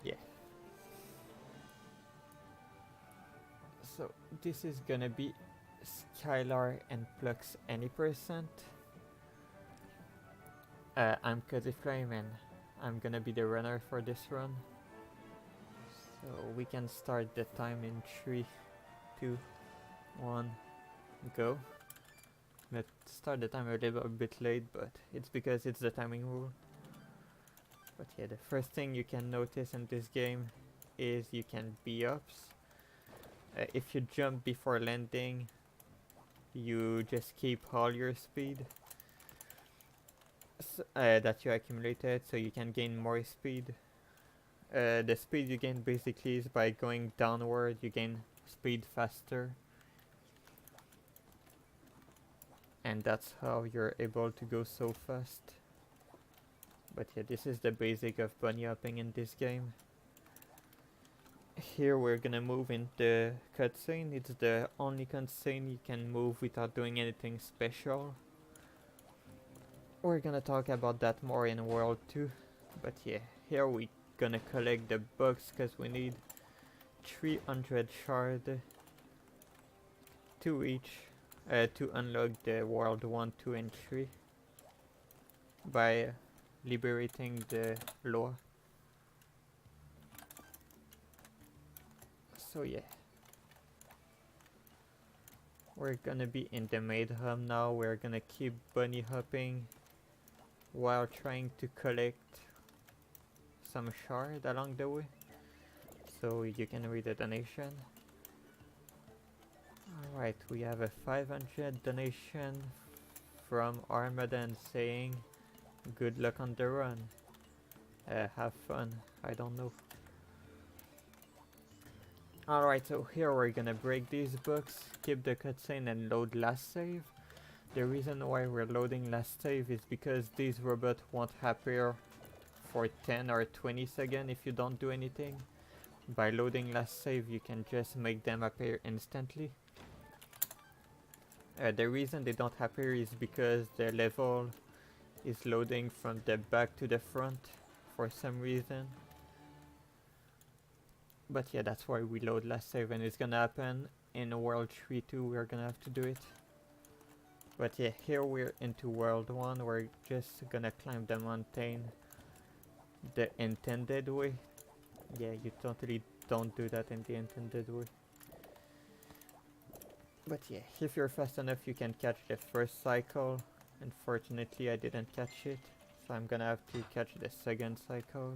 Yeah. So this is gonna be Skylar and plux any percent. I'm Cody Flame and I'm gonna be the runner for this run. So we can start the time in 3, 2, 1, go. Let's start the time a little bit late, but it's because it's the timing rule. But yeah, the first thing you can notice in this game is you can B-ups. If you jump before landing, you just keep all your speed that you accumulated, so you can gain more speed. The speed you gain basically is by going downward, you gain speed faster. And that's how you're able to go so fast. But yeah, this is the basic of bunny hopping in this game. Here we're gonna move in the cutscene. It's the only cutscene you can move without doing anything special. We're gonna talk about that more in World 2. But yeah, here we gonna collect the bugs because we need 300 shards, 2 each, to unlock the World 1, 2 and 3 by liberating the law. So yeah, we're gonna be in the maid hub now. We're gonna keep bunny hopping while trying to collect some shard along the way, so you can read the donation. Alright, we have a 500 donation from Armadan saying good luck on the run. Have fun, I don't know. Alright, so here we're gonna break these books, skip the cutscene and load last save. The reason why we're loading last save is because these robots won't appear for 10 or 20 seconds if you don't do anything. By loading last save you can just make them appear instantly. The reason they don't appear is because the level is loading from the back to the front for some reason. But yeah, that's why we load last save, and it's gonna happen in World 3 too. We're gonna have to do it. But yeah, here we're into World 1. We're just gonna climb the mountain the intended way. Yeah, you totally don't do that in the intended way. But yeah, if you're fast enough you can catch the first cycle. Unfortunately I didn't catch it, so I'm gonna have to catch the second cycle.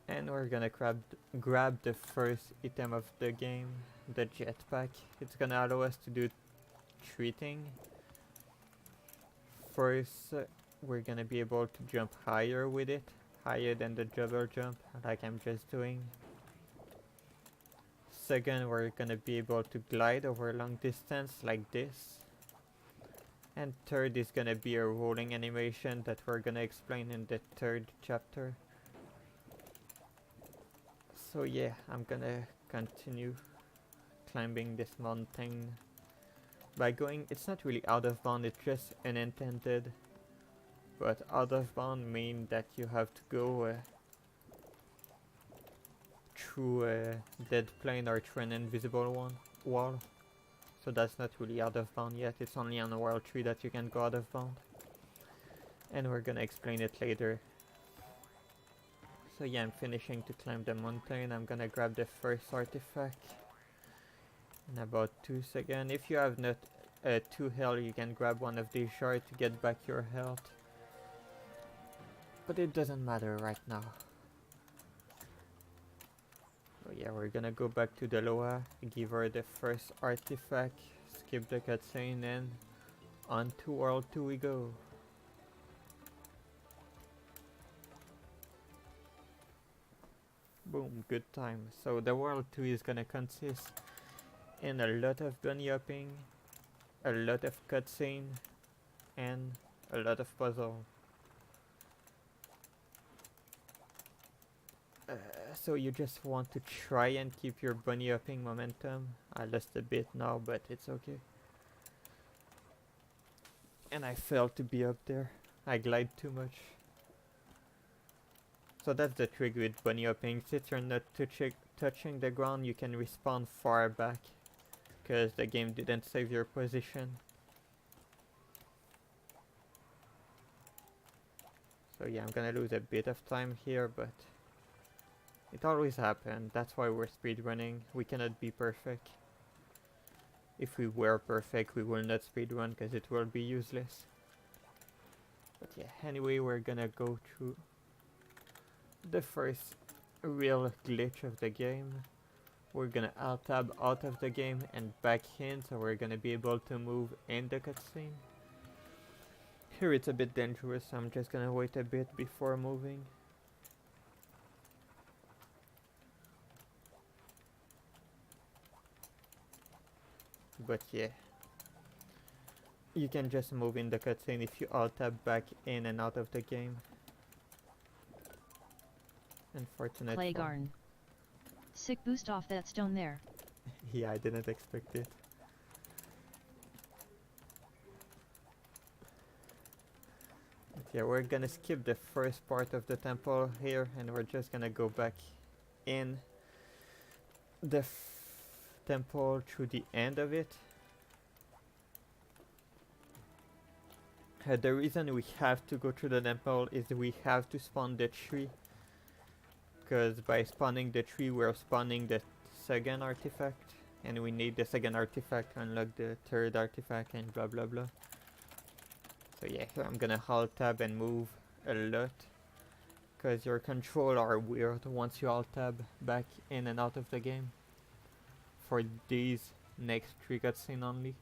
And we're gonna grab the first item of the game, the jetpack. It's gonna allow us to do 3 things. First, we're gonna be able to jump higher with it, higher than the double jump like I'm just doing. Second, we're gonna be able to glide over a long distance like this. And third is gonna be a rolling animation that we're gonna explain in the 3rd chapter. So yeah, I'm gonna continue climbing this mountain by going, it's not really out of bound, it's just unintended. But out of bound mean that you have to go through a dead plane or through an invisible wall. So that's not really out of bound yet, it's only on World 3 that you can go out of bound. And we're gonna explain it later. So yeah, I'm finishing to climb the mountain. I'm gonna grab the first artifact in about 2 seconds. If you have not 2 health, you can grab one of these shards to get back your health. But it doesn't matter right now. So yeah, we're gonna go back to the Loa, give her the first artifact, skip the cutscene, and on to World 2 we go. Boom, good time. So the World 2 is gonna consist in a lot of bunny hopping, a lot of cutscene, and a lot of puzzle. So you just want to try and keep your bunny hopping momentum. I lost a bit now, but it's okay. And I failed to be up there. I glide too much. So that's the trick with bunny hopping. Since you're not touching the ground, you can respawn far back, because the game didn't save your position. So yeah, I'm gonna lose a bit of time here, but it always happens. That's why we're speedrunning. We cannot be perfect. If we were perfect, we will not speedrun because it will be useless. But yeah, anyway, we're gonna go through the first real glitch of the game. We're gonna alt tab out of the game and back in, so we're gonna be able to move in the cutscene. Here it's a bit dangerous, so I'm just gonna wait a bit before moving. But yeah, you can just move in the cutscene if you alt tab back in and out of the game. Unfortunate. Playgarn. Sick boost off that stone there. Yeah, I didn't expect it. But yeah, we're gonna skip the first part of the temple here, and we're just gonna go back in the temple through the end of it. The reason we have to go through the temple is we have to spawn the tree, because by spawning the tree we're spawning the second artifact, and we need the second artifact to unlock the third artifact and blah blah blah. So yeah, here I'm gonna alt tab and move a lot, because your controls are weird once you alt tab back in and out of the game for these next 3 cutscenes only.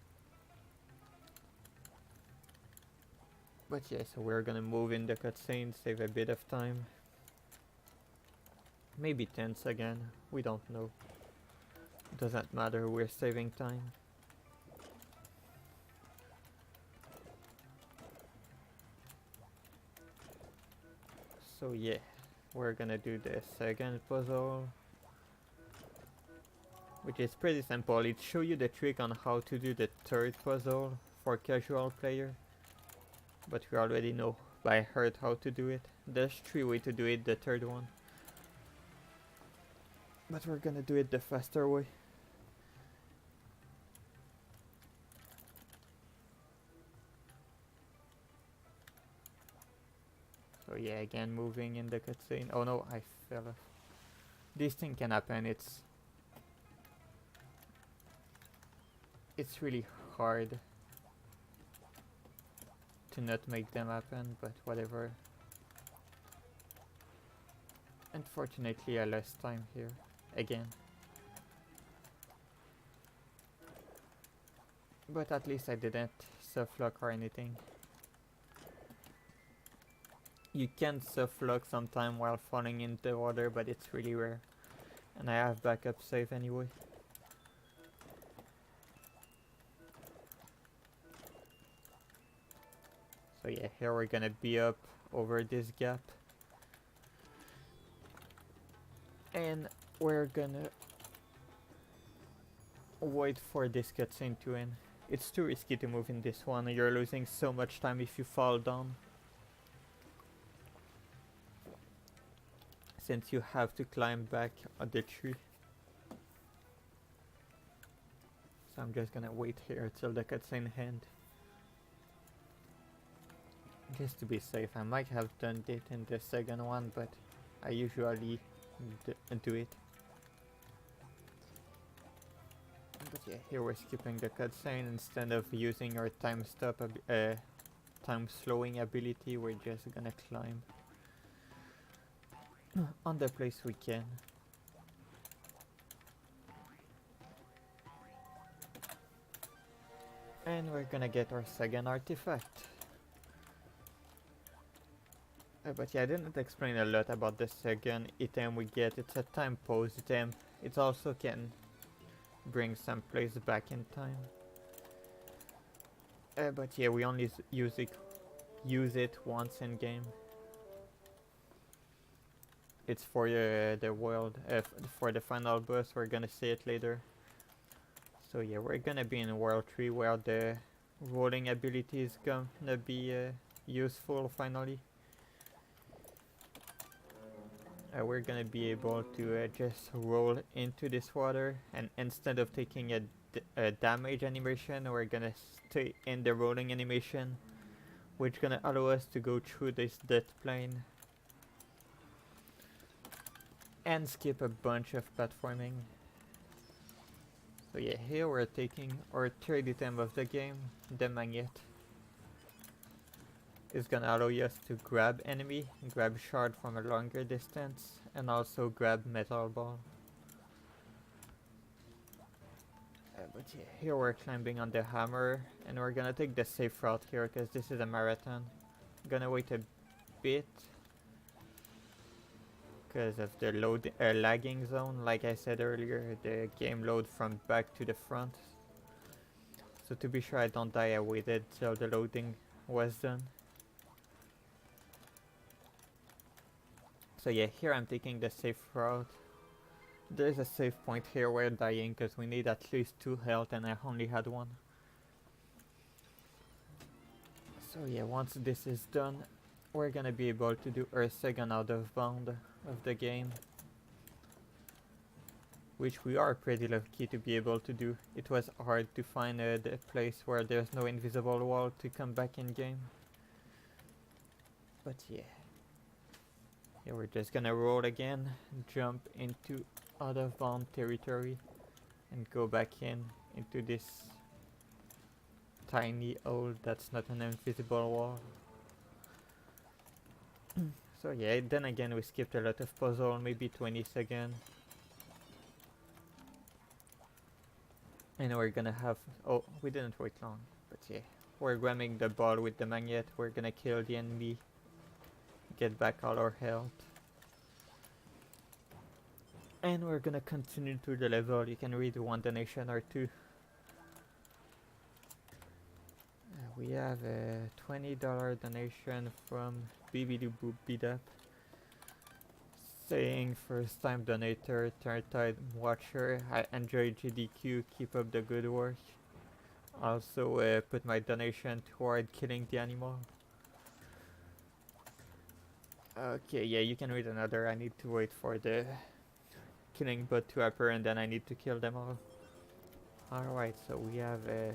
But yeah, so we're gonna move in the cutscene, save a bit of time. Maybe tense again, we don't know. Doesn't matter, we're saving time. So yeah, we're gonna do the second puzzle, which is pretty simple. It shows you the trick on how to do the third puzzle for casual player, but we already know by heart how to do it. There's 3 ways to do it, the third one, but we're gonna do it the faster way. So yeah, again moving in the cutscene. Oh no, I fell off. This thing can happen. It's really hard to not make them happen, but whatever. Unfortunately, I lost time here again. But at least I didn't softlock or anything. You can softlock sometime while falling into the water, but it's really rare. And I have backup save anyway. So yeah, here we're gonna be up over this gap. And we're gonna wait for this cutscene to end. It's too risky to move in this one. You're losing so much time if you fall down, since you have to climb back on the tree. So I'm just gonna wait here till the cutscene ends, just to be safe. I might have done it in the second one, but I usually do it. But yeah, here we're skipping the cutscene. Instead of using our time slowing ability, we're just gonna climb on the place we can. And we're gonna get our second artifact. But yeah, I didn't explain a lot about the second item we get. It's a time pause item. It also can bring some place back in time. But yeah, we only use it once in game. It's for the world, for the final boss. We're gonna see it later. So yeah, we're gonna be in World 3 where the rolling ability is gonna be useful finally. we're gonna be able to just roll into this water, and instead of taking a damage animation, we're gonna stay in the rolling animation, which gonna allow us to go through this death plane and skip a bunch of platforming. So yeah, here we're taking our third item of the game, the magnet. It's gonna allow us to grab enemy, grab shard from a longer distance, and also grab metal ball. But yeah, here we're climbing on the hammer, and we're gonna take the safe route here because this is a marathon. Gonna wait a bit because of the lagging zone. Like I said earlier, the game load from back to the front. So to be sure I don't die, I waited till the loading was done. So yeah, here I'm taking the safe route. There's a save point here where dying because we need at least 2 health and I only had 1. So yeah, once this is done, we're gonna be able to do our second out of bound of the game, which we are pretty lucky to be able to do. It was hard to find a place where there's no invisible wall to come back in game. But yeah. Yeah, we're just gonna roll again, jump into out of bound territory, and go back into this tiny hole that's not an invisible wall. So yeah, then again we skipped a lot of puzzle, maybe 20 seconds. And we're gonna have, oh, we didn't wait long, but yeah. We're grabbing the ball with the magnet, we're gonna kill the enemy, get back all our health. And we're gonna continue through the level. You can read 1 donation or 2. We have a $20 donation from BBDBoopBeedup saying, first time donator, third time watcher, I enjoy GDQ, keep up the good work. Also put my donation toward killing the animal. Okay, yeah, you can read another. I need to wait for the killing bot to appear and then I need to kill them all. Alright, so we have a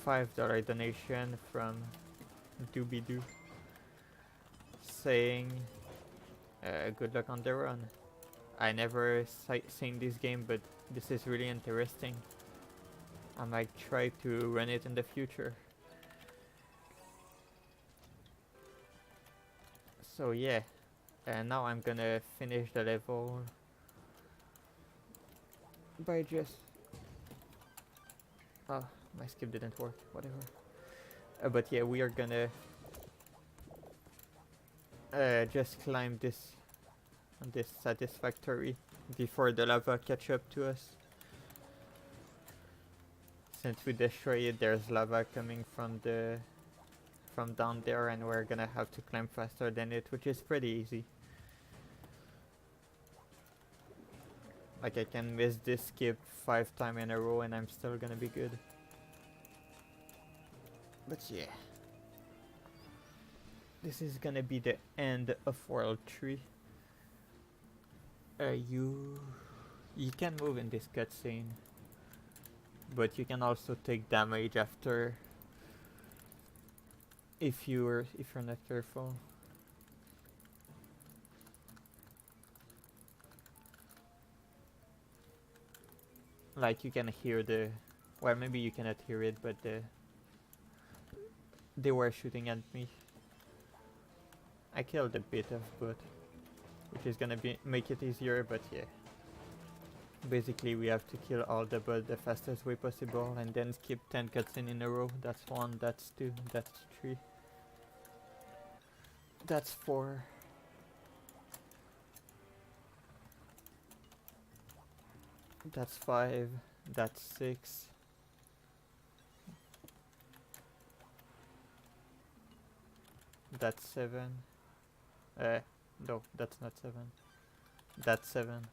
$5 donation from Doobie-Doo saying good luck on the run. I never seen this game, but this is really interesting. I might try to run it in the future. So yeah, and now I'm gonna finish the level by just... Oh, my skip didn't work, whatever. But yeah, we are gonna just climb this satisfactory before the lava catch up to us. Since we destroy it, there's lava coming from down there, and we're gonna have to climb faster than it, which is pretty easy. Like I can miss this skip 5 times in a row and I'm still gonna be good. But yeah, this is gonna be the end of World 3. You can move in this cutscene, but you can also take damage after if you're not careful. Like you can hear the, well, maybe you cannot hear it, but they were shooting at me. I killed a bit of bot, which is gonna make it easier, but yeah. Basically we have to kill all the bot the fastest way possible and then skip 10 cutscenes in a row. That's 1, that's 2, that's 3. That's 4. That's 5. That's 6. That's 7. No, that's not 7. That's 7.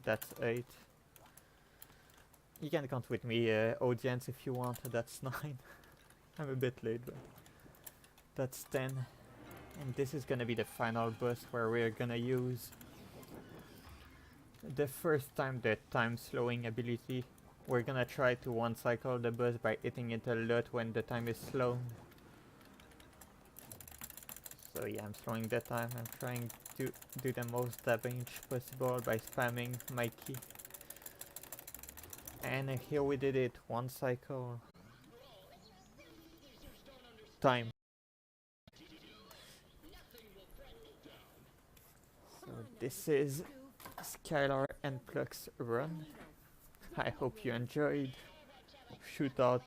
That's 8. You can count with me, audience, if you want. That's 9. I'm a bit late, but that's 10. And this is gonna be the final bus where we're gonna use the first time the time slowing ability. We're gonna try to one cycle the bus by hitting it a lot when the time is slow. So yeah, I'm slowing the time. I'm trying to do the most damage possible by spamming my key. And here we did it, one cycle. Time. So this is Skylar and Plux run. I hope you enjoyed. Shoot out